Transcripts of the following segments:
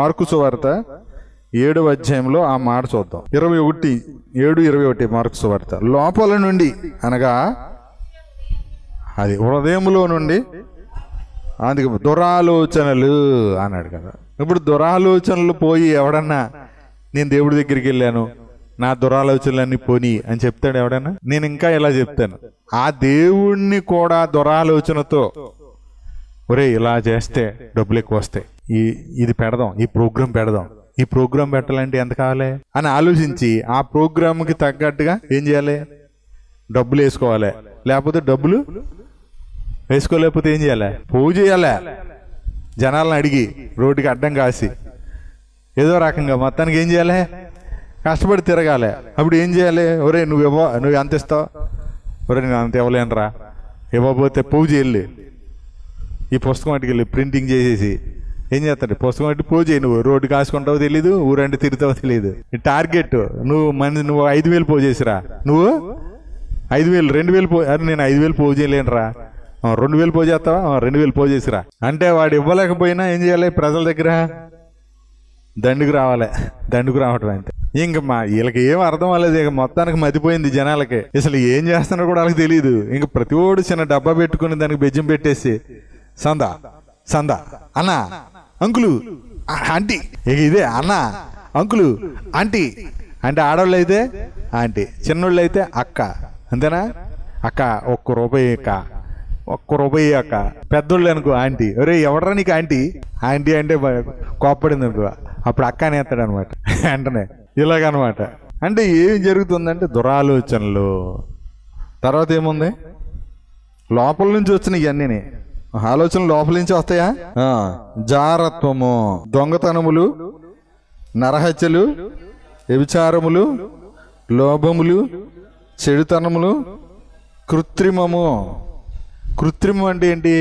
Mark సువార్త 7వ అధ్యాయంలో ఆ మాట చూద్దాం. 7:21 మార్కు సువార్త. లోపల నుండి అనగా అది హృదయంలో నుండి, అందుకే దురాలోచనలు అన్నాడు కదా. ఇప్పుడు దురాలోచనలు పోయి ఎవడన్నా నేను దేవుడి దగ్గరికి వెళ్ళాను, నా దురాలోచనలన్నీ పోని అని చెప్తాడు ఎవడన్నా? నేను ఇంకా ఇలా చెప్తాను, ఆ దేవుణ్ణి కూడా దురాలోచనతో ఒరే ఇలా చేస్తే డబ్బులు ఎక్కువ వస్తాయి, ఇది పెడదాం, ఈ ప్రోగ్రాం పెడదాం, ఈ ప్రోగ్రాం పెట్టాలంటే ఎంత కావాలి అని ఆలోచించి ఆ ప్రోగ్రాంకి తగ్గట్టుగా ఏం చేయాలి? డబ్బులు వేసుకోవాలి. లేకపోతే డబ్బులు వేసుకోలేకపోతే ఏం చేయాలి? పూజ చేయాలి. జనాలను అడిగి రోడ్డుకి అడ్డం కాసి ఏదో రకంగా మొత్తానికి ఏం చేయాలి? కష్టపడి తిరగాలి. అప్పుడు ఏం చేయాలి? ఒరే నువ్వు ఎంత ఇస్తావు? ఒరే నేను అంత ఇవ్వలేనురా, ఇవ్వకపోతే పూజ వెళ్ళి ఈ పుస్తకం అటుకి వెళ్ళి ప్రింటింగ్ చేసేసి ఏం చేస్తాడు? పుస్తకం అటు పూజ చేయి. నువ్వు రోడ్డు కాసుకుంటావో తెలీదు, ఊరంటే తిరుగుతావో తెలియదు. టార్గెట్ నువ్వు 5,000 పూజ చేసిరా, నువ్వు 5,000 2,000 అరే నేను 5,000 పూజ చేయలేనురా, 2,000 పూజ చేస్తావా? 2,000 పూజ చేసిరా అంటే వాడు ఇవ్వలేకపోయినా ఏం చేయాలి? ప్రజల దగ్గర దండుకు రావాలి. దండుకు రావటం అంతే. ఇంక వీళ్ళకి ఏం అర్థం అవ్వలేదు. ఇక మొత్తానికి మతిపోయింది జనాలకి. అసలు ఏం చేస్తున్నారో కూడా వాళ్ళకి తెలియదు. ఇంక ప్రతి ఓడు చిన్న డబ్బా పెట్టుకుని దానికి బెజ్జం పెట్టేసి సందా సందా అన్నా అంకులు ఆంటీ, ఇక ఇదే అన్నా అంకులు ఆంటీ అంటే ఆడవాళ్ళు అయితే ఆంటీ, చిన్నోళ్ళు అయితే అక్క, అంతేనా? అక్క ₹1 అక్క, ₹1 అక్క. పెద్దోళ్ళు అనుకో ఆంటీ, ఒరే ఎవడరా నీకు ఆంటీ? ఆంటీ అంటే కోప్పడింది అనుకో, అప్పుడు అక్క అనేస్తాడు అనమాట వెంటనే. ఇలాగనమాట. అంటే ఏం జరుగుతుందంటే దురాలోచనలు. తర్వాత ఏముంది? లోపల నుంచి వచ్చినాయి ఇవన్నీ. ఆలోచనలు లోపల నుంచి వస్తాయా? జారత్వము, దొంగతనములు, నరహత్యలు, వ్యభిచారములు, లోభములు, చెడుతనములు, కృత్రిమము. కృత్రిమం అంటే ఏంటి?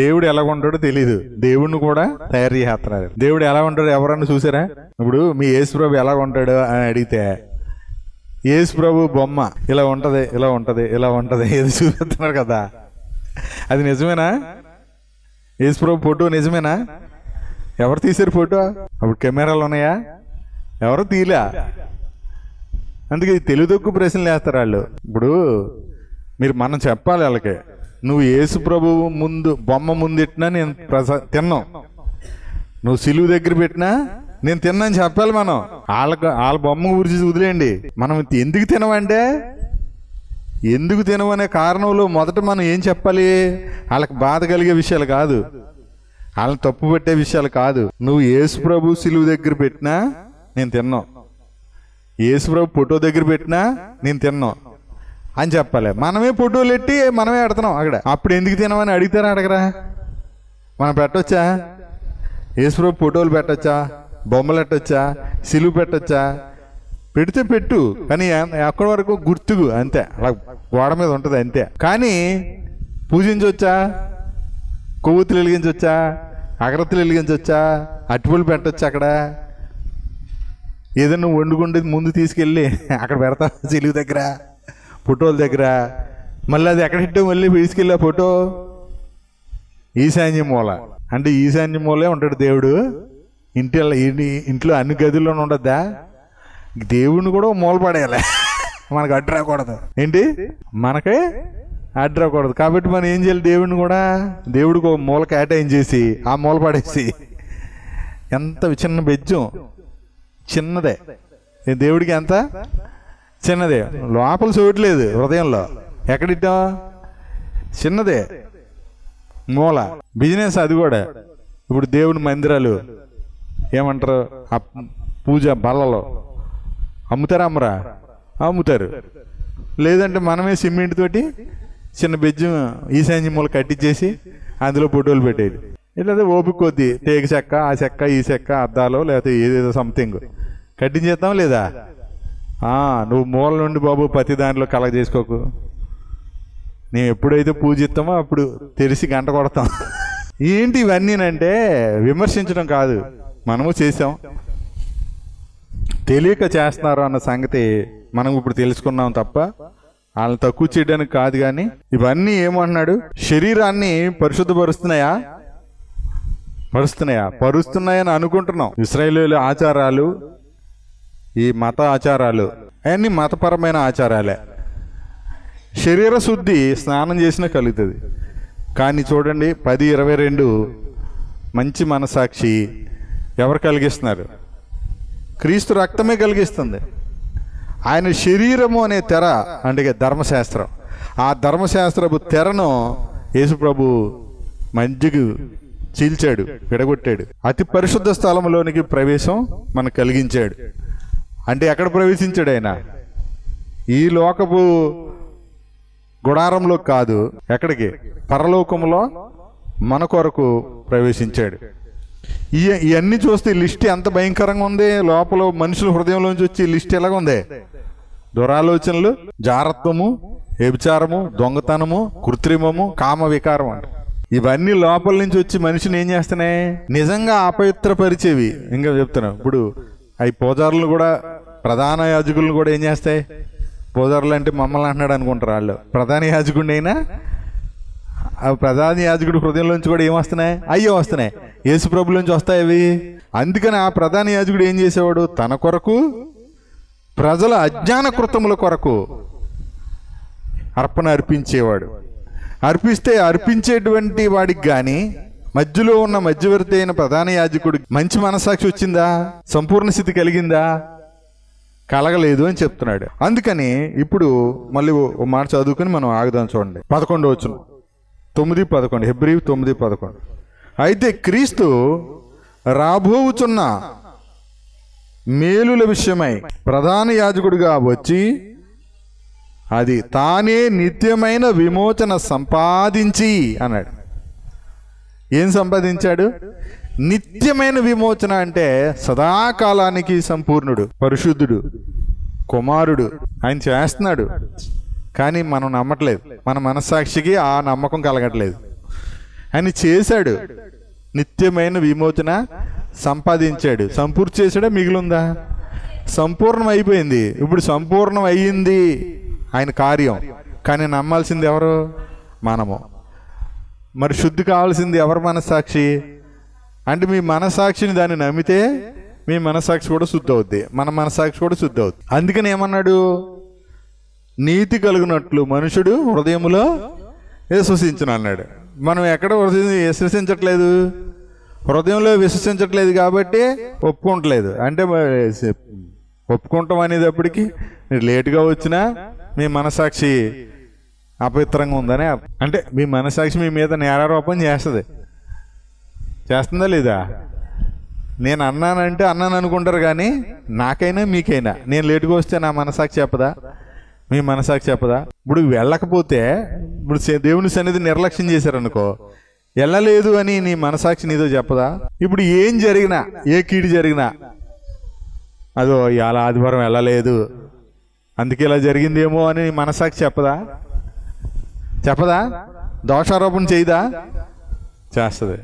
దేవుడు ఎలా ఉంటాడో తెలీదు, దేవుడిని కూడా తయారు చేస్తున్నారు. దేవుడు ఎలా ఉంటాడో ఎవరన్నా చూసారా? ఇప్పుడు మీ యేసుప్రభు ఎలా ఉంటాడు అని అడిగితే యేసుప్రభు బొమ్మ ఇలా ఉంటది, ఇలా ఉంటది, ఇలా ఉంటది ఏది చూపిస్తున్నారు కదా, అది నిజమేనా? యేసుప్రభు ఫోటో నిజమేనా? ఎవరు తీసారు ఫోటో? అప్పుడు కెమెరాలు ఉన్నాయా? ఎవరు తీలా. అందుకే తెలివి తక్కువ ప్రశ్నలు వేస్తారు వాళ్ళు. ఇప్పుడు మనం చెప్పాలి వాళ్ళకి, నువ్వు యేసు ప్రభువు ముందు బొమ్మ ముందు పెట్టినా నేను తిన్నాం, నువ్వు సిలువు దగ్గర పెట్టినా నేను తిన్నాను చెప్పాలి. మనం వాళ్ళ బొమ్మ గురించి వదిలేయండి. మనం ఎందుకు తినవంటే, ఎందుకు తినవనే కారణంలో మొదట మనం ఏం చెప్పాలి? వాళ్ళకి బాధ కలిగే విషయాలు కాదు, వాళ్ళని తప్పు పెట్టే విషయాలు కాదు. నువ్వు యేసు ప్రభు సిలువు దగ్గర పెట్టినా నేను తిన్నాం, యేసు ప్రభు ఫోటో దగ్గర పెట్టినా నేను తిన్నాం అని చెప్పాలి. మనమే ఫోటోలు పెట్టి మనమే పెడుతున్నాం అక్కడ. అప్పుడు ఎందుకు తినవని అడిగితారా? అడగరా? మనం పెట్టొచ్చా? యేసుప్రభు ఫోటోలు పెట్టొచ్చా? బొమ్మలు పెట్టొచ్చా? సిలువు పెట్టొచ్చా? పెడితే పెట్టు, కానీ అక్కడి వరకు గుర్తుకు అంతే, అలా గోడ మీద ఉంటుంది అంతే. కానీ పూజించవచ్చా? కొవ్వొత్తులు వెలిగించవచ్చా? అగరత్తులు వెలిగించవచ్చా? అట్టుపళ్ళు పెట్టొచ్చా? అక్కడ ఏదైనా వండుకుండేది ముందు తీసుకెళ్ళి అక్కడ పెడతా సిలువు దగ్గర, ఫోటోల దగ్గర. మళ్ళీ అది ఎక్కడ హిట్టో మళ్ళీ తీసుకెళ్ళా ఫోటో ఈశాన్య మూల. అంటే ఈశాన్య మూలే ఉంటాడు దేవుడు. ఇంట్లో అన్ని గదుల్లోనే ఉండద్దా? దేవుడిని కూడా మూల పడేయాలి, మనకు అడ్డు రాకూడదు. ఏంటి? మనకే అడ్డు రాకూడదు. కాబట్టి మనం ఏం చేయాలి? దేవుడిని కూడా దేవుడికి ఒక మూల కేటాయించేసి ఆ మూల పడేసి, ఎంత చిన్న బెజ్జం, చిన్నదే దేవుడికి, ఎంత చిన్నదే, లోపల చూడలేదు హృదయంలో. ఎక్కడిట్టా? చిన్నదే మూల. బిజినెస్ అది కూడా. ఇప్పుడు దేవుని మందిరాలు ఏమంటారు? పూజ బల్లలో అమ్ముతారా? అమ్మరా? అమ్ముతారు. లేదంటే మనమే సిమెంట్ తోటి చిన్న బెజ్జం ఈశాన్య మూల కట్టించేసి అందులో ఫోటోలు పెట్టేది. లేదా ఓపిక కొద్ది టేకు చెక్క, ఆ చెక్క, ఈ చెక్క, అద్దాలో లేకపోతే ఏదేదో సంథింగ్ కట్టించేస్తాం. లేదా నువ్వు మూల నుండి బాబు ప్రతి దాంట్లో కలగ చేసుకోకు. నేను ఎప్పుడైతే పూజిస్తామో అప్పుడు తెలిసి గంట కొడతాం. ఏంటి ఇవన్నీనంటే విమర్శించడం కాదు, మనము చేసాం, తెలియక చేస్తున్నారు అన్న సంగతి మనం ఇప్పుడు తెలుసుకున్నాం తప్ప వాళ్ళని తక్కువ చేయడానికి కాదు. కానీ ఇవన్నీ ఏమంటున్నాడు? శరీరాన్ని పరిశుద్ధపరుస్తున్నాయా? పరుస్తున్నాయని అనుకుంటున్నాం. ఇశ్రాయేలీయుల ఆచారాలు, ఈ మత ఆచారాలు అవన్నీ మతపరమైన ఆచారాలే. శరీర శుద్ధి స్నానం చేసినా కలుగుతుంది. కానీ చూడండి 10:22 మంచి మనసాక్షి ఎవరు కలిగిస్తున్నారు? క్రీస్తు రక్తమే కలిగిస్తుంది. ఆయన శరీరము అనే తెర అంటే ధర్మశాస్త్రం, ఆ ధర్మశాస్త్రపు తెరను యేసుప్రభు మంచిగా చీల్చాడు, విడగొట్టాడు. అతి పరిశుద్ధ స్థలంలోనికి ప్రవేశం మనకు కలిగించాడు. అంటే ఎక్కడ ప్రవేశించాడు ఆయన? ఈ లోకపు గుడారంలో కాదు, ఎక్కడికి? పరలోకంలో మన కొరకు ప్రవేశించాడు. ఇవన్నీ చూస్తే లిస్ట్ ఎంత భయంకరంగా ఉంది. లోపల మనుషుల హృదయంలోంచి వచ్చి లిస్ట్ ఎలాగ ఉంది? దురాలోచనలు, జారత్వము, వ్యభిచారము, దొంగతనము, కృత్రిమము, కామ వికారం అంట. ఇవన్నీ లోపల నుంచి వచ్చి మనిషిని ఏం చేస్తున్నాయి? నిజంగా అపవిత్రపరిచేవి. ఇంకా చెప్తున్నాను, ఇప్పుడు అవి పూజారులు కూడా, ప్రధాన యాజకులను కూడా ఏం చేస్తాయి? పూజారులు అంటే మమ్మల్ని అంటున్నాడు అనుకుంటారు వాళ్ళు. ప్రధాన యాజకుడిని అయినా ఆ ప్రధాన యాజకుడి హృదయంలోంచి కూడా ఏమొస్తున్నాయి? అయ్యో వస్తున్నాయి, యేసు ప్రభుల నుంచి వస్తాయి అవి. అందుకని ఆ ప్రధాన యాజకుడు ఏం చేసేవాడు? తన కొరకు, ప్రజల అజ్ఞాన కృతముల కొరకు అర్పణ అర్పించేవాడు. అర్పించేటువంటి వాడికి కానీ, మధ్యలో ఉన్న మధ్యవర్తి అయిన ప్రధాన యాజకుడికి మంచి మనసాక్షి వచ్చిందా? సంపూర్ణ స్థితి కలిగిందా? కలగలేదు అని చెప్తున్నాడు. అందుకని ఇప్పుడు మళ్ళీ ఓ మాట చదువుకుని మనం ఆగుదాం. చూడండి 11వ వచనం, 9:11, హెబ్రీ 9:11. అయితే క్రీస్తు రాబోవుచున్న మేలుల విషయమై ప్రధాన యాజకుడిగా వచ్చి అది తానే నిత్యమైన విమోచన సంపాదించి అన్నాడు. ఏం సంపాదించాడు? నిత్యమైన విమోచన అంటే సదాకాలానికి సంపూర్ణుడు, పరిశుద్ధుడు, కుమారుడు. ఆయన చేస్తున్నాడు, కానీ మనం నమ్మట్లేదు. మన మనస్సాక్షికి ఆ నమ్మకం కలగట్లేదు. ఆయన చేశాడు, నిత్యమైన విమోచన సంపాదించాడు. సంపూర్తి చేశాడా? మిగిలిందా? సంపూర్ణం అయిపోయింది. ఇప్పుడు సంపూర్ణం అయ్యింది ఆయన కార్యం. కానీ నమ్మాల్సింది ఎవరు? మనము. మరి శుద్ధి కావాల్సింది ఎవరు? మనస్సాక్షి. అంటే మీ మనస్సాక్షిని దాన్ని నమ్మితే మీ మనస్సాక్షి కూడా శుద్ధి అవుద్ది, మన మనస్సాక్షి కూడా శుద్ధి అవుద్ది. అందుకని ఏమన్నాడు? నీతి కలుగునట్లు మనుషుడు హృదయములో విశ్వసించును అన్నాడు. మనం ఎక్కడ విశ్వసించట్లేదు? హృదయంలో విశ్వసించట్లేదు కాబట్టి ఒప్పుకోవట్లేదు. అంటే ఒప్పుకుంటాం అనేటప్పటికి లేటుగా వచ్చినా మీ మనసాక్షి అపవిత్రంగా ఉందని, అంటే మీ మనసాక్షి మీ మీద నేరారోపణ చేస్తుందా లేదా? నేను అన్నానంటే అన్నాను అనుకుంటారు, కానీ నాకైనా మీకైనా నేను లేటుగా వస్తే నా మనసాక్షి చెప్పదా? మీ మనసాక్షి చెప్పదా? ఇప్పుడు వెళ్ళకపోతే, ఇప్పుడు దేవుని సన్నిధి నిర్లక్ష్యం చేశారనుకో, వెళ్ళలేదు అని నీ మనసాక్షి నీతో చెప్పదా? ఇప్పుడు ఏం జరిగినా, ఏ కీడు జరిగినా, అదో ఇవాళ ఆదివారం వెళ్ళలేదు అందుకే ఇలా జరిగిందేమో అని నీ మనసాక్షి చెప్పదా? దోషారోపణ చేయదా? చేస్తుంది.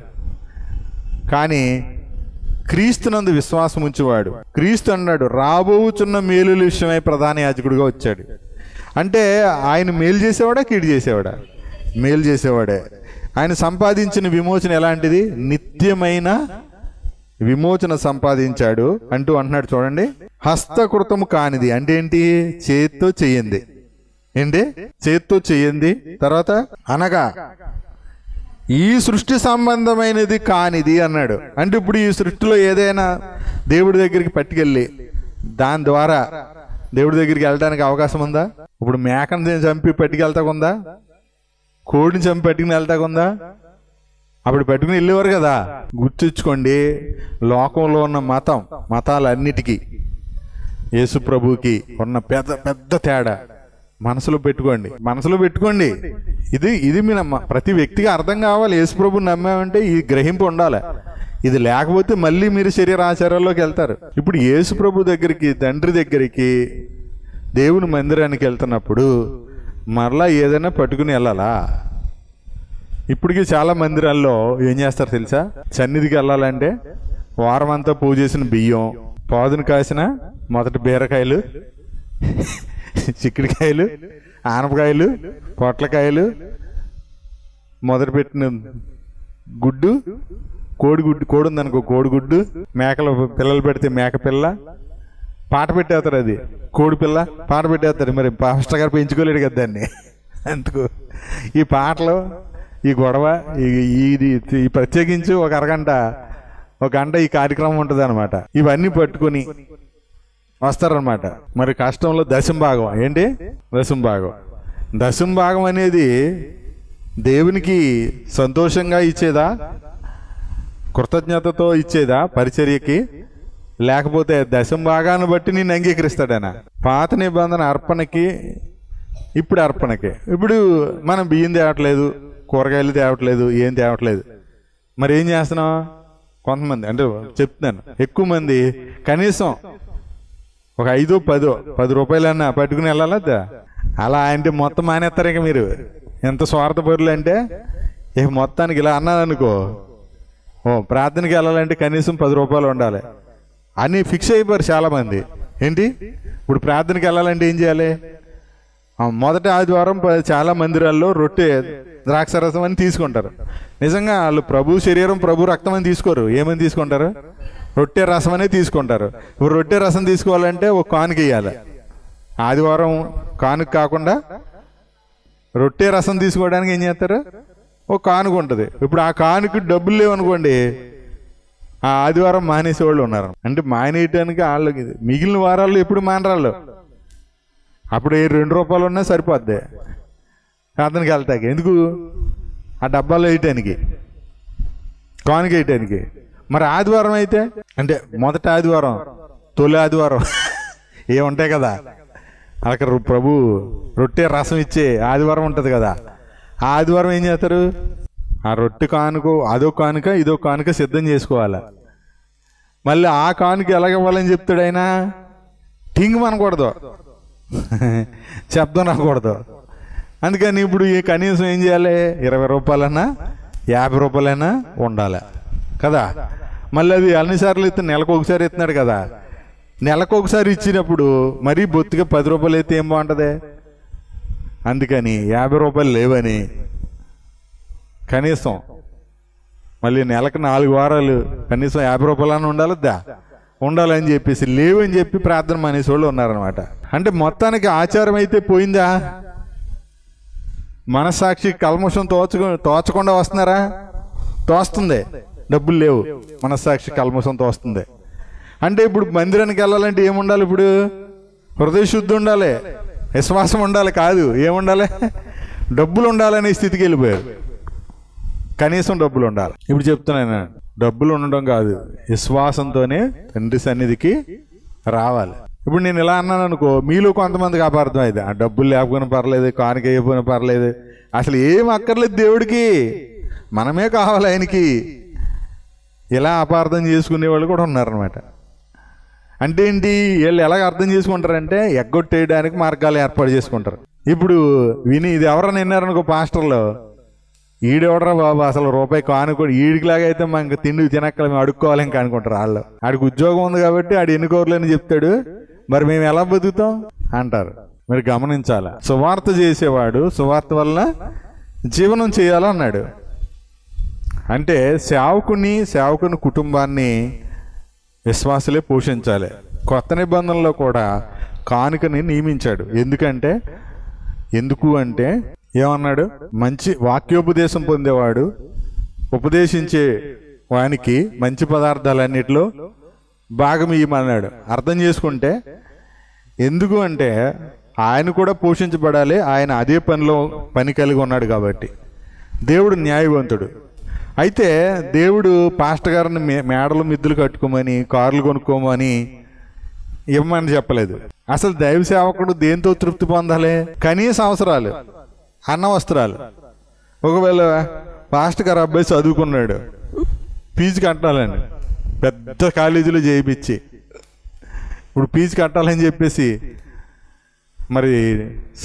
కానీ క్రీస్తునందు విశ్వాసం ఉంచేవాడు, క్రీస్తు అన్నాడు రాబోచున్న మేలుల విషయమై ప్రధాన యాజకుడిగా వచ్చాడు. అంటే ఆయన మేలు చేసేవాడా, కీడు చేసేవాడా? మేలు చేసేవాడే. ఆయన సంపాదించిన విమోచన ఎలాంటిది? నిత్యమైన విమోచన సంపాదించాడు అంటూ అంటున్నాడు. చూడండి, హస్తకృతము కానిది అంటే ఏంటి? చేత్తో చెయ్యింది. ఏంటి? చేత్తో చెయ్యింది. తర్వాత అనగా ఈ సృష్టి సంబంధమైనది కానిది అన్నాడు. అంటే ఇప్పుడు ఈ సృష్టిలో ఏదైనా దేవుడి దగ్గరికి పట్టుకెళ్ళి దాని ద్వారా దేవుడి దగ్గరికి వెళ్ళడానికి అవకాశం ఉందా? ఇప్పుడు మేకను చంపి పట్టుకెళ్తాకుందా? కోడిని చంపి పట్టుకుని వెళ్తాకుందా? అప్పుడు పట్టుకుని వెళ్ళేవారు కదా. గుర్తుంచుకోండి, లోకంలో ఉన్న మతాలన్నిటికీ యేసు ప్రభువుకి ఉన్న పెద్ద తేడా మనసులో పెట్టుకోండి. ఇది మీ ప్రతి వ్యక్తికి అర్థం కావాలి. యేసు ప్రభుని నమ్మామంటే ఈ గ్రహింపు ఉండాలి. ఇది లేకపోతే మళ్ళీ మీరు శరీర ఆచారాల్లోకి వెళ్తారు. ఇప్పుడు యేసు ప్రభు దగ్గరికి, తండ్రి దగ్గరికి, దేవుని మందిరానికి వెళ్తున్నప్పుడు మరలా ఏదైనా పట్టుకుని వెళ్ళాలా? ఇప్పటికీ చాలా మందిరాల్లో ఏం చేస్తారు తెలుసా? సన్నిధికి వెళ్ళాలంటే వారం అంతా పూజ చేసిన బియ్యం, పాదును కాసిన మొదటి బీరకాయలు, చిక్కుడుకాయలు, ఆనపకాయలు, పొట్లకాయలు, మొదలుపెట్టిన గుడ్డు, కోడి ఉందనుకో, కోడిగుడ్డు, మేకలు పిల్లలు పెడితే మేక పిల్ల పాట పెట్టేస్తారు, అది కోడి పిల్ల పాట పెట్టేస్తారు. మరి పాస్టర్ గారు పెంచుకోలేడు కదా దాన్ని. అందుకు ఈ పాటలు, ఈ గొడవ, ఈ ప్రత్యేకించి ఒక గంట ఈ కార్యక్రమం ఉంటుంది అనమాట. ఇవన్నీ పట్టుకొని వస్తారనమాట. మరి కష్టంలో దశంభాగం ఏంటి? దశంభాగం అనేది దేవునికి సంతోషంగా ఇచ్చేదా, కృతజ్ఞతతో ఇచ్చేదా పరిచర్యకి, లేకపోతే దశంభాగాన్ని బట్టి నిన్ను అంగీకరిస్తాడైనా? పాత నిబంధన అర్పణకి, ఇప్పుడు అర్పణకి, ఇప్పుడు మనం బియ్యం తేవట్లేదు, కూరగాయలు తేవట్లేదు, ఏం తేవట్లేదు. మరి ఏం చేస్తున్నాం? కొంతమంది, అంటే చెప్తున్నాను, ఎక్కువ మంది కనీసం ఒక 5-10 రూపాయలన్నా పట్టుకుని వెళ్ళాలద్దా? అలా అంటే మొత్తం మానేస్తారు. ఇక మీరు ఎంత స్వార్థపరులు అంటే, ఇక మొత్తానికి ఇలా అన్నారనుకో, ప్రార్థనకి వెళ్ళాలంటే కనీసం 10 రూపాయలు ఉండాలి అని ఫిక్స్ అయిపోయారు చాలామంది. ఏంటి ఇప్పుడు ప్రార్థనకి వెళ్ళాలంటే ఏం చేయాలి? మొదటి ఆదివారం చాలా మందిరాల్లో రొట్టె ద్రాక్షరసం అని తీసుకుంటారు. నిజంగా వాళ్ళు ప్రభు శరీరం ప్రభు రక్తం అని తీసుకోరు. ఏమని తీసుకుంటారు? రొట్టె రసం అనే తీసుకుంటారు. ఇప్పుడు రొట్టె రసం తీసుకోవాలంటే ఒక కానుక ఇవ్వాలి. ఆదివారం కానుక కాకుండా రొట్టె రసం తీసుకోవడానికి ఏం చేస్తారు? ఒక కానుక ఉంటుంది. ఇప్పుడు ఆ కానుక డబ్బులు లేవనుకోండి, ఆ ఆదివారం మానేసే వాళ్ళు ఉన్నారు. అంటే మానేయటానికి వాళ్ళకి మిగిలిన వారాల్లో ఎప్పుడు మానరాళ్ళు. అప్పుడు 2 రూపాయలు ఉన్నా సరిపోద్ది ప్రార్థనకి వెళ్తాకి. ఎందుకు? ఆ డబ్బాలు వేయటానికి, కానుక వేయటానికి. మరి ఆదివారం అయితే, అంటే మొదటి ఆదివారం, తొలి ఆదివారం ఏముంటాయి కదా, అక్కడ ప్రభు రొట్టె రసం ఇచ్చే ఆదివారం ఉంటుంది కదా. ఆ ఆదివారం ఏం చేస్తారు? ఆ రొట్టె కానుక, అదో కానుక ఇదో కానుక సిద్ధం చేసుకోవాలి. మళ్ళీ ఆ కానుక ఎలాగివ్వాలని చెప్తాడు ఆయన? టింగ్ అనకూడదు, శబ్దం రాకూడదు. అందుకని ఇప్పుడు కనీసం ఏం చేయాలి? 20 రూపాయలన్నా 50 రూపాయలైనా ఉండాలి కదా. మళ్ళీ అది అన్నిసార్లు నెలకు ఒకసారి ఇస్తున్నాడు కదా. నెలకు ఒకసారి ఇచ్చినప్పుడు మరీ బొత్తిగా 10 రూపాయలు అయితే ఏం బాగుంటుంది? అందుకని 50 రూపాయలు లేవని కనీసం మళ్ళీ నెలకు 4 వారాలు కనీసం 50 రూపాయలని ఉండాలని చెప్పేసి లేవని చెప్పి ప్రార్థన మానేసోళ్ళు ఉన్నారనమాట. అంటే మొత్తానికి ఆచారం అయితే పోయిందా? మనస్సాక్షి కల్మషం తోచకుండా వస్తున్నారా? తోస్తుంది. డబ్బులు లేవు, మనస్సాక్షి కల్మషం తోస్తుంది. అంటే ఇప్పుడు మందిరానికి వెళ్ళాలంటే ఏముండాలి? ఇప్పుడు హృదయ శుద్ధి ఉండాలి, విశ్వాసం ఉండాలి. కాదు, ఏముండాలి? డబ్బులు ఉండాలనే స్థితికి వెళ్ళిపోయారు. కనీసం డబ్బులు ఉండాలి. ఇప్పుడు చెప్తున్నాను, డబ్బులు ఉండడం కాదు, విశ్వాసంతోనే తండ్రి సన్నిధికి రావాలి. ఇప్పుడు నేను ఇలా అన్నాను అనుకో, మీలో కొంతమందికి అపార్థం అయితే, ఆ డబ్బులు లేకపోయినా పర్లేదు, కానుక అయిపోయినా పర్లేదు, అసలు ఏం అక్కర్లేదు దేవుడికి, మనమే కావాలి ఆయనకి, ఇలా అపార్థం చేసుకునే వాళ్ళు కూడా ఉన్నారనమాట. అంటే ఏంటి? వీళ్ళు ఎలాగ అర్థం చేసుకుంటారంటే ఎగ్గొట్టేయడానికి మార్గాలు ఏర్పాటు చేసుకుంటారు. ఇప్పుడు విని ఇది ఎవరైనా విన్నారనుకో, పాస్టర్లో, ఈడెవడరా బాబు అసలు రూపాయి కానుకోడు, ఈడికిలాగా అయితే మనకు తిండి తినక్కల మేము అడుక్కోవాలి ఇంకా అనుకుంటారు వాళ్ళు. ఆడికి ఉద్యోగం ఉంది కాబట్టి ఆడు ఎన్ని కోరులని చెప్తాడు, మరి మేము ఎలా బతుకుతాం అంటారు. మీరు గమనించాలి, సువార్త చేసేవాడు సువార్త వల్ల జీవనం చేయాలన్నాడు. అంటే సేవకుని కుటుంబాన్ని విశ్వాసులే పోషించాలి. కొత్త నిబంధనలో కూడా కానుకని నియమించాడు. ఎందుకు అంటే ఏమన్నాడు? మంచి వాక్యోపదేశం పొందేవాడు ఉపదేశించే వానికి మంచి పదార్థాలన్నిటిలో భాగం ఇవ్వమన్నాడు. అర్థం చేసుకుంటే ఎందుకు అంటే ఆయన కూడా పోషించబడాలి, ఆయన అదే పని కలిగి ఉన్నాడు కాబట్టి. దేవుడు న్యాయవంతుడు. అయితే దేవుడు పాస్టర్ గారిని మేడలు మిద్దులు కట్టుకోమని, కార్లు కొనుక్కోమని ఇవ్వమని చెప్పలేదు. అసలు దైవ సేవకుడు దేంతో తృప్తి పొందాలి? కనీస అవసరాలు, అన్న వస్త్రాలు. ఒకవేళ పాస్టర్ గారు అబ్బాయి చదువుకున్నాడు, ఫీజు కట్టాలని పెద్ద కాలేజీలో చేయించి, ఇప్పుడు ఫీజు కట్టాలని చెప్పేసి మరి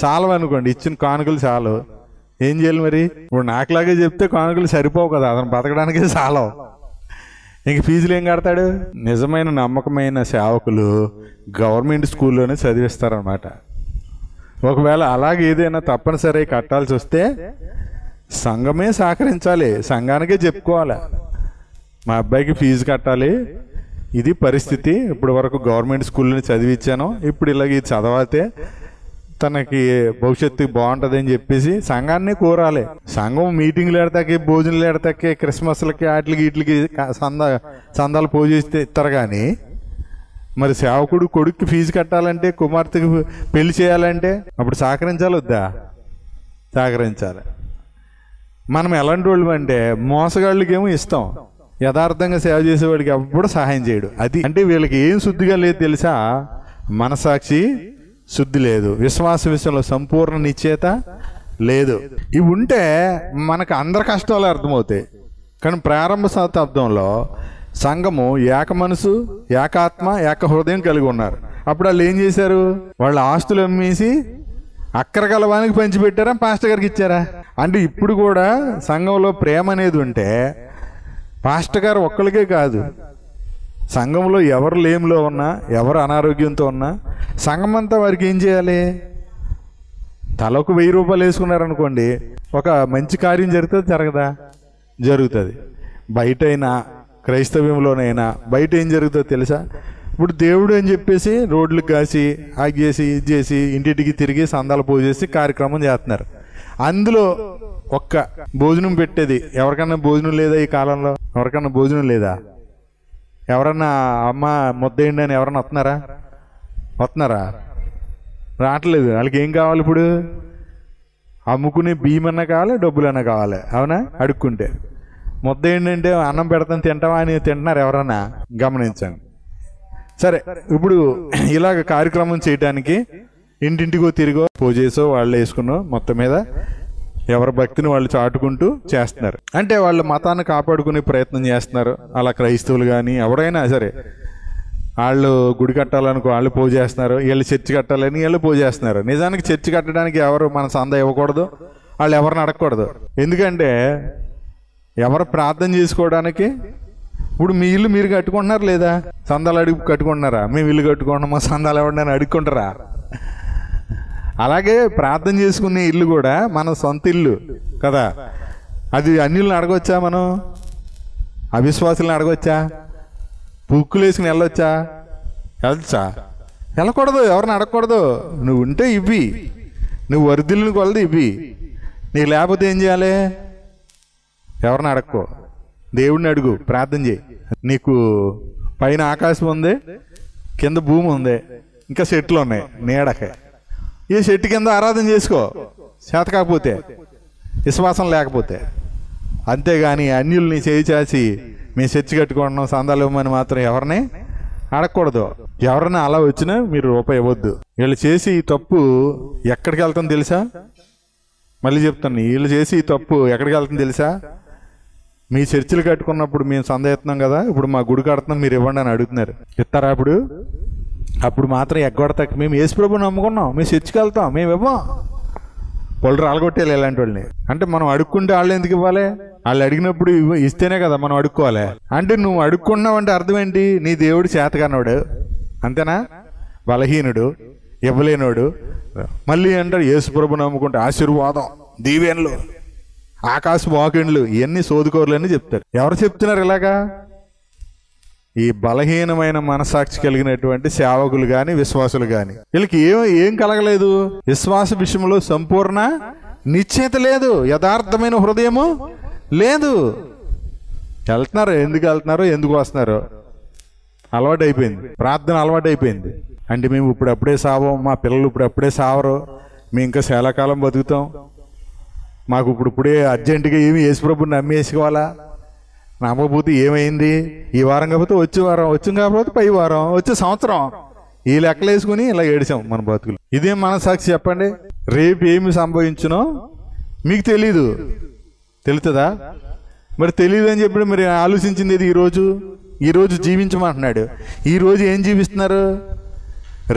చాలవు అనుకోండి, ఇచ్చిన కానుకలు చాలు, ఏం చేయాలి మరి? ఇప్పుడు నాకులాగే చెప్తే కానుకలు సరిపోవు కదా, అతను బతకడానికి చాలవు, ఇంక ఫీజులు ఏం కడతాడు? నిజమైన నమ్మకమైన సేవకులు గవర్నమెంట్ స్కూల్లోనే చదివిస్తారనమాట. ఒకవేళ అలాగే ఏదైనా తప్పనిసరి కట్టాల్సి వస్తే సంఘమే సహకరించాలి, సంఘానికే చెప్పుకోవాలి. మా అబ్బాయికి ఫీజు కట్టాలి, ఇది పరిస్థితి, ఇప్పుడు వరకు గవర్నమెంట్ స్కూల్ని చదివించాను, ఇప్పుడు ఇలాగ చదవాతే తనకి భవిష్యత్తు బాగుంటుంది అని చెప్పేసి సంఘాన్ని కోరాలి. సంఘం మీటింగ్లు ఎడతాకి, భోజనాలు ఎడతాకి, క్రిస్మస్లకి వాటికి వీటికి చందాలు పోజేస్తే ఇస్తారు. కానీ మరి సేవకుడు కొడుక్కి ఫీజు కట్టాలంటే, కుమార్తెకి పెళ్లి చేయాలంటే అప్పుడు సహకరించాలి వద్దా? సహకరించాలి. మనం ఎలాంటి వాళ్ళు అంటే మోసగాళ్ళకేమో ఇస్తాం, యథార్థంగా సేవ చేసేవాడికి అప్పుడు సహాయం చేయడు. అది అంటే వీళ్ళకి ఏం శుద్ధిగా లేదు తెలుసా? మనసాక్షి శుద్ధి లేదు, విశ్వాస విషయంలో సంపూర్ణ నిశ్చయత లేదు. ఇవి ఉంటే మనకు అందరి కష్టాలు అర్థమవుతాయి. కానీ ప్రారంభ శతాబ్దంలో సంఘము ఏక మనసు, ఏకాత్మ, ఏక హృదయం కలిగి ఉన్నారు. అప్పుడు వాళ్ళు ఏం చేశారు? వాళ్ళ ఆస్తులు అమ్మేసి అక్కర గలవానికి పంచిపెట్టారా, పాస్టర్ గారికి ఇచ్చారా? అంటే ఇప్పుడు కూడా సంఘంలో ప్రేమ అనేది ఉంటే పాస్టర్ గారు ఒక్కరికే కాదు, సంఘంలో ఎవరు లేమిలో ఉన్నా, ఎవరు అనారోగ్యంతో ఉన్నా సంఘం అంతా వారికి ఏం చేయాలి? తలకు 1000 రూపాయలు వేసుకున్నారనుకోండి, ఒక మంచి కార్యం జరుగుతుంది జరగదా? జరుగుతుంది. బయటైనా క్రైస్తవ్యంలోనైనా బయట ఏం జరుగుతుందో తెలుసా? ఇప్పుడు దేవుడు అని చెప్పేసి రోడ్లు కాసి ఆగి చేసి ఇది చేసి ఇంటింటికి తిరిగి సందాలు పోజేసి కార్యక్రమం చేస్తున్నారు. అందులో ఒక్క భోజనం పెట్టేది ఎవరికన్నా భోజనం లేదా? ఈ కాలంలో ఎవరికన్నా భోజనం లేదా? ఎవరన్నా అమ్మ ముద్దేయండి అని ఎవరన్నా వస్తున్నారా? రావట్లేదు. వాళ్ళకి ఏం కావాలి? ఇప్పుడు అమ్ముకునే బియ్యమన్నా కావాలి, డబ్బులన్నా కావాలి. అవునా? అడుక్కుంటే ముద్ద ఏంటంటే అన్నం పెడతాను తింటావా అని తింటున్నారు ఎవరన్నా? గమనించండి. సరే, ఇప్పుడు ఇలాగ కార్యక్రమం చేయడానికి ఇంటింటికో తిరిగో పోజేసో వాళ్ళు వేసుకున్నో మొత్తం మీద ఎవరి భక్తిని వాళ్ళు చాటుకుంటూ చేస్తున్నారు. అంటే వాళ్ళ మతాన్ని కాపాడుకునే ప్రయత్నం చేస్తున్నారు. అలా క్రైస్తవులు కానీ ఎవరైనా సరే వాళ్ళు గుడి కట్టాలనుకో వాళ్ళు పోజేస్తున్నారు, వీళ్ళు చర్చి కట్టాలని వీళ్ళు పోజేస్తున్నారు. నిజానికి చర్చి కట్టడానికి ఎవరు మన సందా ఇవ్వకూడదు, వాళ్ళు ఎవరిని అడగకూడదు. ఎందుకంటే ఎవరు ప్రార్థన చేసుకోవడానికి ఇప్పుడు మీ ఇల్లు మీరు కట్టుకుంటున్నారు లేదా? సందాలు అడుగు కట్టుకుంటున్నారా? మేము ఇల్లు కట్టుకుంటున్నాం, మా సందాలు ఇవ్వండి అని అడుక్కుంటారా? అలాగే ప్రార్థన చేసుకునే ఇల్లు కూడా మన సొంత ఇల్లు కదా. అది అన్యుల్ని అడగొచ్చా? మనం అవిశ్వాసులను అడగొచ్చా? పుక్కులు వేసుకుని వెళ్ళొచ్చా? వెళ్ళకూడదు. ఎవరిని అడగకూడదు. నువ్వు ఉంటే ఇవ్వి, నువ్వు వరిదిల్ని కొలది ఇవ్వి. నీకు లేకపోతే ఏం చేయాలి? ఎవరిని అడక్కో, దేవుడిని అడుగు, ప్రార్థన చేయి. నీకు పైన ఆకాశం ఉంది, కింద భూమి ఉంది, ఇంకా చెట్లు ఉన్నాయి నీడకే. ఈ చెట్టు కింద ఆరాధన చేసుకో, చేత కాకపోతే, విశ్వాసం లేకపోతే. అంతేగాని అన్యుల్ని చేయి చాచి మేము చర్చి కట్టుకుంటున్నాం సందాలు ఇవ్వమని మాత్రం ఎవరిని అడగకూడదు. ఎవరైనా అలా వచ్చినా మీరు రూపాయి ఇవ్వద్దు. వీళ్ళు చేసి ఈ తప్పు ఎక్కడికి వెళ్తాం తెలుసా? మళ్ళీ చెప్తాను, వీళ్ళు చేసి ఈ తప్పు ఎక్కడికి వెళ్తాం తెలుసా? మీ చర్చిలు కట్టుకున్నప్పుడు మేము సందా ఇస్తున్నాం కదా, ఇప్పుడు మా గుడి కడుతున్నాం మీరు ఇవ్వండి అని అడుగుతున్నారు. ఇస్తారా? అప్పుడు మాత్రం ఎగ్గొడతాక మేము యేసుప్రభుని నమ్ముకున్నాం, మేము చర్చికి వెళ్తాం, మేము ఇవ్వం. పొలు రాలగొట్టేయాలి ఇలాంటి వాళ్ళని. అంటే మనం అడుక్కుంటే వాళ్ళు ఎందుకు ఇవ్వాలి? వాళ్ళు అడిగినప్పుడు ఇస్తేనే కదా మనం అడుక్కోవాలి. అంటే నువ్వు అడుక్కున్నావు అంటే అర్థం ఏంటి? నీ దేవుడు చేతకన్నాడు, అంతేనా? బలహీనుడు, ఇవ్వలేనోడు. మళ్ళీ అంటారు యేసుప్రభుని నమ్ముకుంటే ఆశీర్వాదం, దీవెనలు, ఆకాశ వాకిండ్లు, ఇవన్నీ సోదుకోరులని చెప్తారు. ఎవరు చెప్తున్నారు ఇలాగా? ఈ బలహీనమైన మనసాక్షి కలిగినటువంటి సేవకులు కానీ విశ్వాసులు కానీ. వీళ్ళకి ఏం కలగలేదు? విశ్వాస విషయంలో సంపూర్ణ నిశ్చయత లేదు, యథార్థమైన హృదయము లేదు. వెళ్తున్నారు, ఎందుకు వెళ్తున్నారో ఎందుకు వస్తున్నారో అలవాటు అయిపోయింది, ప్రార్థన అలవాటు అయిపోయింది. అంటే మేము ఇప్పుడప్పుడే సావం, మా పిల్లలు ఇప్పుడప్పుడే సావరు, మేము ఇంకా చాలా కాలం బతుకుతాం, మాకు ఇప్పుడే అర్జెంటుగా ఏమి యేసుప్రభుని నమ్మేసుకోవాలా, నమ్మకపోతే ఏమైంది? ఈ వారం కాకపోతే వచ్చే వారం, వచ్చింది కాకపోతే పై వారం, వచ్చే సంవత్సరం, ఈ లెక్కలు వేసుకుని ఇలా ఏడిచాం మన బతుకులు. ఇదేం మనసాక్షి చెప్పండి? రేపు ఏమి సంభవించునో మీకు తెలీదు, తెలుతుందా? మరి తెలియదు అని చెప్పి మరి ఆలోచించింది ఇది ఈరోజు జీవించమంటున్నాడు. ఈరోజు ఏం జీవిస్తున్నారు?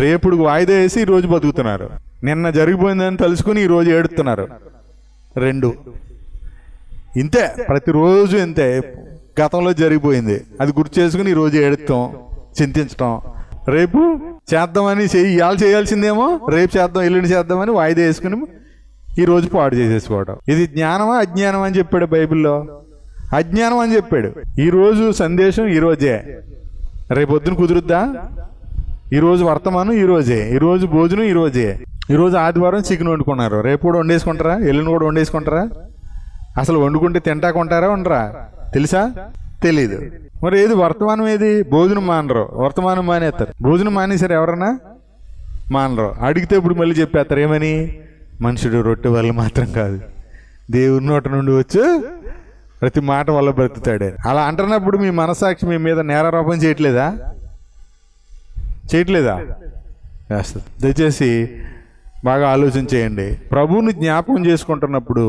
రేపుడు వాయిదా వేసి ఈరోజు బతుకుతున్నారు. నిన్న జరిగిపోయిందని తెలుసుకుని ఈరోజు ఏడుతున్నారు. రెండు ఇంతే, ప్రతిరోజు ఇంతే. గతంలో జరిగిపోయింది అది గుర్తు చేసుకుని ఈరోజు ఏడుస్తాం, చింతించటం. రేపు చేద్దామని ఇవాళ చేయాల్సిందేమో రేపు చేద్దాం, ఎల్లుండి చేద్దామని వాయిదా వేసుకుని ఈరోజు పాడు చేసేసుకోవడం. ఇది జ్ఞానమా అజ్ఞానం అని చెప్పాడు బైబిల్లో? అజ్ఞానం అని చెప్పాడు. ఈరోజు సందేశం ఈరోజే, రేపొద్దున కుదురుద్దా? ఈరోజు వర్తమానం ఈరోజే, ఈరోజు భోజనం ఈరోజే. ఈరోజు ఆదివారం చికెన్ వండుకున్నారు, రేపు కూడా వండేసుకుంటారా? ఎల్లుండి కూడా వండేసుకుంటారా? అసలు వండుకుంటే తింటాకుంటారా ఉండరా? తెలుసా? తెలీదు. మరి ఏది వర్తమానం? ఏది? భోజనం మానరు, వర్తమానం మానేస్తారు. భోజనం మానేశారు ఎవరన్నా? మానరు. అడిగితే ఇప్పుడు మళ్ళీ చెప్పేస్తారు ఏమని? మనుషుడు రొట్టె వల్ల మాత్రం కాదు, దేవుని నోట నుండి వచ్చు ప్రతి మాట వల్ల బ్రతుకుతాడు. అలా అంటున్నప్పుడు మీ మనసాక్షి మీ మీద నేరారోపణ చేయట్లేదా? చేయట్లేదా? చేస్తుంది. దయచేసి బాగా ఆలోచన చేయండి. ప్రభువుని జ్ఞాపకం చేసుకుంటున్నప్పుడు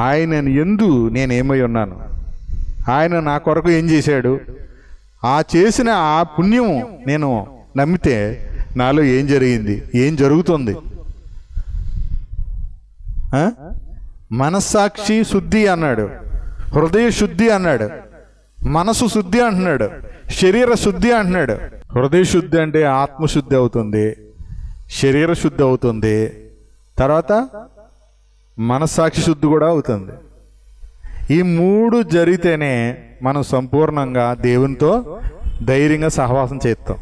ఆయన యందు నేనేమై ఉన్నాను, ఆయన నా కొరకు ఏం చేశాడు, ఆ చేసిన ఆ పుణ్యం నేను నమ్మితే నాలో ఏం జరిగింది, ఏం జరుగుతుంది? మనస్సాక్షి శుద్ధి అన్నాడు, హృదయ శుద్ధి అన్నాడు, మనసు శుద్ధి అంటున్నాడు, శరీర శుద్ధి అంటున్నాడు. హృదయ శుద్ధి అంటే ఆత్మశుద్ధి అవుతుంది, శరీర శుద్ధి అవుతుంది, తర్వాత మనస్సాక్షి శుద్ధి కూడా అవుతుంది. ఈ మూడు జరిగితేనే మనం సంపూర్ణంగా దేవునితో ధైర్యంగా సహవాసం చేస్తాం.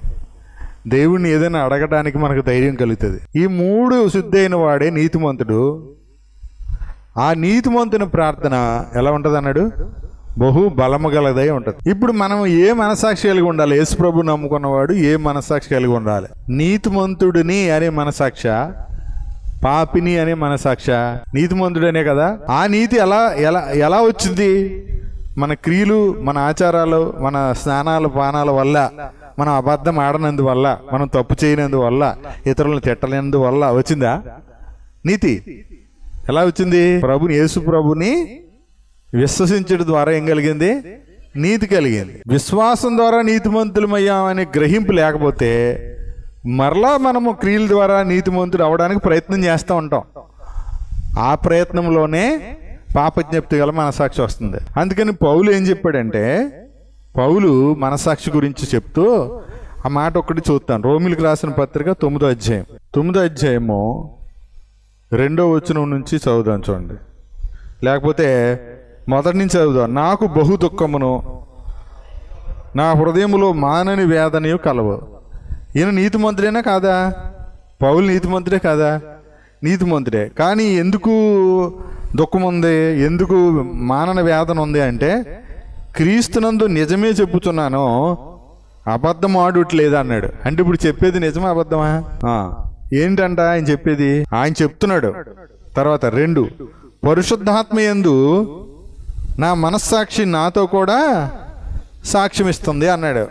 దేవుణ్ణి ఏదైనా అడగడానికి మనకు ధైర్యం కలుగుతుంది. ఈ మూడు శుద్ధి అయిన వాడే నీతిమంతుడు. ఆ నీతిమంతుని ప్రార్థన ఎలా ఉంటుంది అన్నాడు? బహు బలము గలదై ఉంటుంది. ఇప్పుడు మనం ఏ మనసాక్షి కలిగి ఉండాలి? యేసు ప్రభు నమ్ముకున్నవాడు ఏ మనసాక్షి కలిగి ఉండాలి? నీతిమంతుడిని అనే మనసాక్ష, పాపిని అనే మనసాక్ష? నీతిమంతుడనే కదా. ఆ నీతి ఎలా ఎలా ఎలా వచ్చింది? మన క్రియలు, మన ఆచారాలు, మన స్నానాలు పానాల వల్ల, మనం అబద్ధం ఆడనందువల్ల, మనం తప్పు చేయనందువల్ల, ఇతరులను తిట్టలేనందువల్ల వచ్చిందా నీతి? ఎలా వచ్చింది? ప్రభుని, యేసు ప్రభుని విశ్వసించడం ద్వారా ఏం కలిగింది? నీతి కలిగింది. విశ్వాసం ద్వారా నీతిమంతులమయ్యామనే గ్రహింపు లేకపోతే మరలా మనము క్రియల ద్వారా నీతిమంతుడు అవడానికి ప్రయత్నం చేస్తూ ఉంటాం. ఆ ప్రయత్నంలోనే పాపజ్ఞప్తి గల మనసాక్షి వస్తుంది. అందుకని పౌలు ఏం చెప్పాడంటే, పౌలు మనసాక్షి గురించి చెప్తూ ఆ మాట ఒక్కటి చూస్తాను. రోమిలకు రాసిన పత్రిక 9వ అధ్యాయం, 9వ అధ్యాయము 2వ వచనం నుంచి చదువుదాం చూడండి, లేకపోతే మొదటి నుంచి చదువుదాం. నాకు బహు దుఃఖమును నా హృదయములో మానని వేదనయు కలవు. ఈయన నీతిమంతుడేనా కాదా? పౌలు నీతిమంతుడే కాదా? నీతిమంతుడే. కానీ ఎందుకు దుఃఖం ఉంది, ఎందుకు మానని వేదన ఉంది అంటే, క్రీస్తునందు నిజమే చెప్పుతున్నాను, అబద్ధం ఆడుట్లేదు అన్నాడు. అంటే ఇప్పుడు చెప్పేది నిజమా అబద్ధమా? ఏంటంట ఆయన చెప్పేది? ఆయన చెప్తున్నాడు. తర్వాత 2, పరిశుద్ధాత్మ యందు నా మనస్సాక్షి నాతో కూడా సాక్ష్యం ఇస్తుంది అన్నాడు.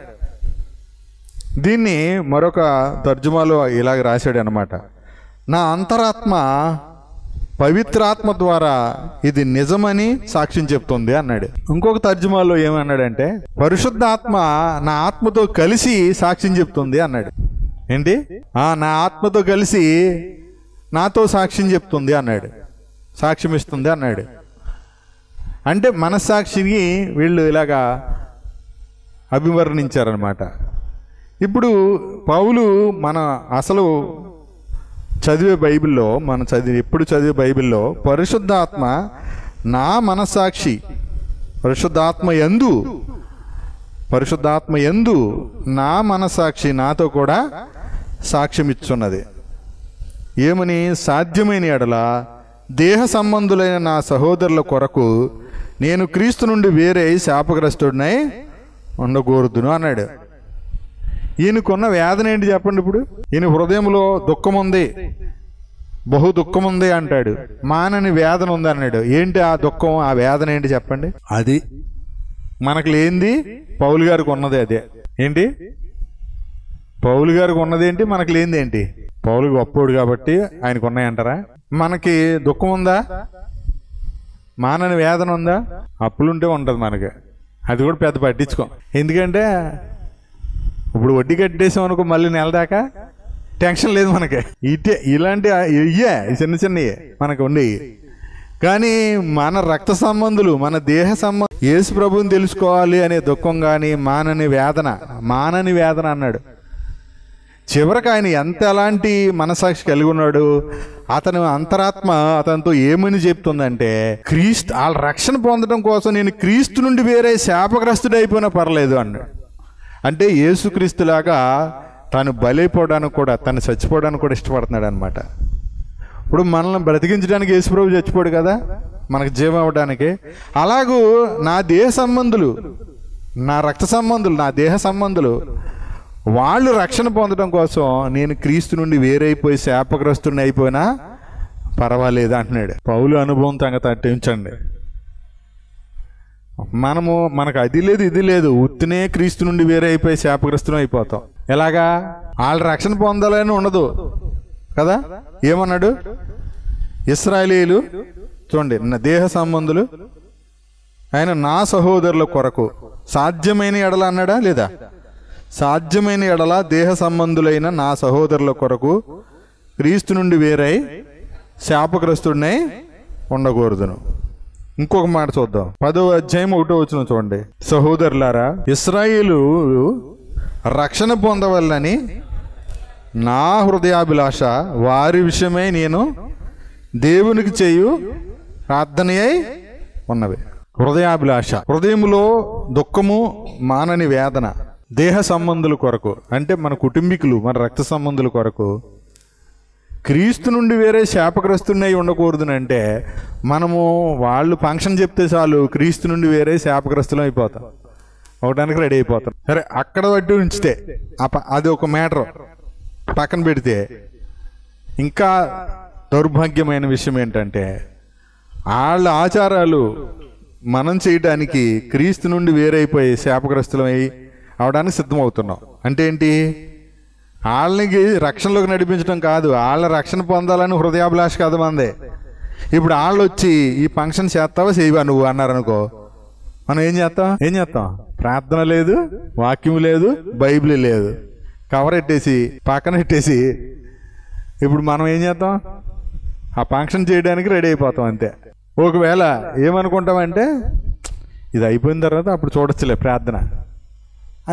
దీన్ని మరొక తర్జుమాలో ఇలాగ రాశాడు అన్నమాట, నా అంతరాత్మ పవిత్రాత్మ ద్వారా ఇది నిజమని సాక్ష్యం చెప్తుంది అన్నాడు. ఇంకొక తర్జుమాలో ఏమన్నాడంటే, పరిశుద్ధాత్మ నా ఆత్మతో కలిసి సాక్ష్యం చెప్తుంది అన్నాడు. ఏంటి? నా ఆత్మతో కలిసి నాతో సాక్ష్యం చెప్తుంది అన్నాడు, సాక్ష్యం ఇస్తుంది అన్నాడు. అంటే మనస్సాక్షిని వీళ్ళు ఇలాగా అభివర్ణించారనమాట. ఇప్పుడు పౌలు మన అసలు చదివే బైబిల్లో, ఎప్పుడు చదివే బైబిల్లో పరిశుద్ధాత్మ నా మనస్సాక్షి, పరిశుద్ధాత్మ యందు నా మనస్సాక్షి నాతో కూడా సాక్ష్యం ఇచ్చున్నది. ఏమని? సాధ్యమైన ఎడల దేహ సంబంధులైన నా సహోదరుల కొరకు నేను క్రీస్తు నుండి వేరే శాపగ్రస్తుడినై ఉండకూడదును అన్నాడు. ఈయనకున్న వేదన ఏంటి చెప్పండి? ఇప్పుడు ఈయన హృదయంలో దుఃఖం ఉంది, బహు దుఃఖం ఉంది అంటాడు, మానని వేదన ఉంది అన్నాడు. ఏంటి ఆ దుఃఖం, ఆ వేదన ఏంటి చెప్పండి? అది మనకు లేనిది పౌలు గారికి ఉన్నది అదే. ఏంటి? పౌలు గారికి ఉన్నది ఏంటి, మనకు లేనిది ఏంటి? పౌలు గొప్పోడు కాబట్టి ఆయనకు ఉన్నాయంటారా? మనకి దుఃఖం ఉందా? మానని వేదన ఉందా? అప్పులుంటే ఉంటుంది మనకి, అది కూడా పెద్ద పట్టించుకోం. ఎందుకంటే ఇప్పుడు వడ్డీ కట్టేసాం అనుకో, మళ్ళీ నెల దాకా టెన్షన్ లేదు మనకి. ఇలాంటి చిన్న చిన్నవి మనకు ఉండేవి. కానీ మన రక్త సంబంధులు, మన దేహ సంబంధం యేసు ప్రభువుని తెలుసుకోవాలి అనే దుఃఖం కానీ మానని వేదన అన్నాడు. చివరికి ఆయన ఎంత ఎలాంటి మనసాక్షి కలిగి ఉన్నాడు, అతను అంతరాత్మ అతనితో ఏమని చెప్తుందంటే, వాళ్ళ రక్షణ పొందడం కోసం నేను క్రీస్తు నుండి వేరే శాపగ్రస్తుడు అయిపోయినా పర్లేదు అన్నాడు. అంటే యేసుక్రీస్తులాగా తను బలైపోవడానికి కూడా, తను చచ్చిపోవడానికి కూడా ఇష్టపడుతున్నాడు అనమాట. ఇప్పుడు మనల్ని బ్రతికించడానికి యేసుప్రభు చచ్చిపోడు కదా, మనకు జీవం అవ్వడానికి. అలాగూ నా దేహ సంబంధులు, నా రక్త సంబంధులు, నా దేహ సంబంధులు వాళ్ళు రక్షణ పొందడం కోసం నేను క్రీస్తు నుండి వేరైపోయి శాపగ్రస్తుడిని అయిపోయినా పర్వాలేదు అంటున్నాడు. పౌలు అనుభవం సంగతి అట్టించండి. మనకు అది లేదు ఇది లేదు, ఉత్తినే క్రీస్తు నుండి వేరే అయిపోయి శాపగ్రస్తులం అయిపోతాం. ఎలాగా? వాళ్ళ రక్షణ పొందాలని ఉండదు కదా. ఏమన్నాడు? ఇశ్రాయేలీయులు చూడండి, నా దేహ సంబంధులు ఆయన నా సహోదరుల కొరకు సాధ్యమైన ఎడల అన్నాడా లేదా? సాధ్యమైన ఎడల దేహ సంబంధులైన నా సహోదరుల కొరకు క్రీస్తు నుండి వేరై శాపగ్రస్తుడినై ఉండకూడదును. ఇంకొక మాట చూద్దాం, 10వ అధ్యాయం 1వ వచనం చూడండి. సహోదరులారా, ఇశ్రాయేలు రక్షణ పొందవల్లని నా హృదయాభిలాష వారి విషయమై నేను దేవునికి చేయు ప్రార్థనయై ఉన్నవి. హృదయాభిలాష, హృదయములో దుఃఖము మానని వేదన, దేహ సంబంధుల కొరకు అంటే మన కుటుంబీకులు, మన రక్త సంబంధుల కొరకు క్రీస్తు నుండి వేరే శాపగ్రస్తుడినై ఉండకూడదునంటే మనము వాళ్ళు ఫంక్షన్ చెప్తే చాలు క్రీస్తు నుండి వేరే శాపగ్రస్తులం అయిపోతాం, అవడానికి రెడీ అయిపోతాం. సరే, అక్కడ బట్టి ఉంచితే అది ఒక మ్యాటర్ పక్కన పెడితే, ఇంకా దౌర్భాగ్యమైన విషయం ఏంటంటే వాళ్ళ ఆచారాలు మనం చేయడానికి క్రీస్తు నుండి వేరైపోయి శాపగ్రస్తులమై అవడానికి సిద్ధమవుతున్నాం. అంటే ఏంటి? వాళ్ళకి రక్షణలోకి నడిపించడం కాదు, వాళ్ళ రక్షణ పొందాలని హృదయాభిలాష కాదు మందే. ఇప్పుడు వాళ్ళు వచ్చి ఈ ఫంక్షన్ చేస్తావా చేయవా నువ్వు అన్నారు అనుకో, మనం ఏం చేస్తాం? ప్రార్థన లేదు, వాక్యం లేదు, బైబిల్ లేదు, కవర్ ఎట్టేసి పక్కన పెట్టేసి ఇప్పుడు మనం ఏం చేస్తాం? ఆ ఫంక్షన్ చేయడానికి రెడీ అయిపోతాం అంతే. ఒకవేళ ఏమనుకుంటామంటే ఇది అయిపోయిన తర్వాత అప్పుడు చూడొచ్చులే ప్రార్థన,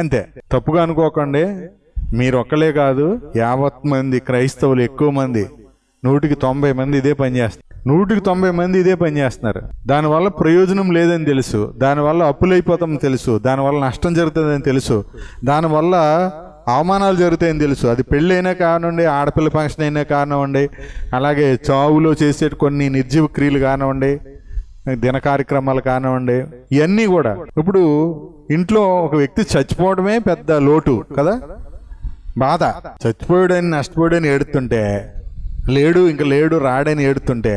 అంతే. తప్పుగా అనుకోకండి, మీరు ఒక్కలే కాదు, 50 మంది క్రైస్తవులు, ఎక్కువ మంది, 190 మంది ఇదే పని చేస్తారు. 190 మంది ఇదే పని చేస్తున్నారు. దానివల్ల ప్రయోజనం లేదని తెలుసు, దానివల్ల అప్పులైపోతామని తెలుసు, దానివల్ల నష్టం జరుగుతుందని తెలుసు, దానివల్ల అవమానాలు జరుగుతాయని తెలుసు. అది పెళ్ళి అయినా కానివ్వండి, ఆడపిల్ల ఫంక్షన్ అయినా కానివ్వండి, అలాగే చావులో చేసే కొన్ని నిర్జీవ క్రియలు కానివ్వండి, దిన కార్యక్రమాలు కానివ్వండి, ఇవన్నీ కూడా. ఇప్పుడు ఇంట్లో ఒక వ్యక్తి చచ్చిపోవడమే పెద్ద లోటు కదా, బాధ. చచ్చిపోయాడని, నష్టపోయాడని ఏడుతుంటే, ఇంకా లేడు రాడని ఏడుతుంటే,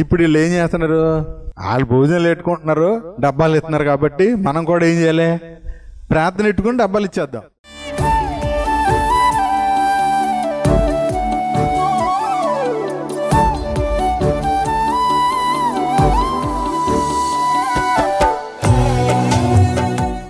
ఇప్పుడు వీళ్ళు ఏం చేస్తున్నారు? వాళ్ళు భోజనాలు పెట్టుకుంటున్నారు, డబ్బాలు ఎత్తున్నారు. కాబట్టి మనం కూడా ఏం చేయాలి? ప్రార్థన పెట్టుకుని డబ్బాలు ఇచ్చేద్దాం.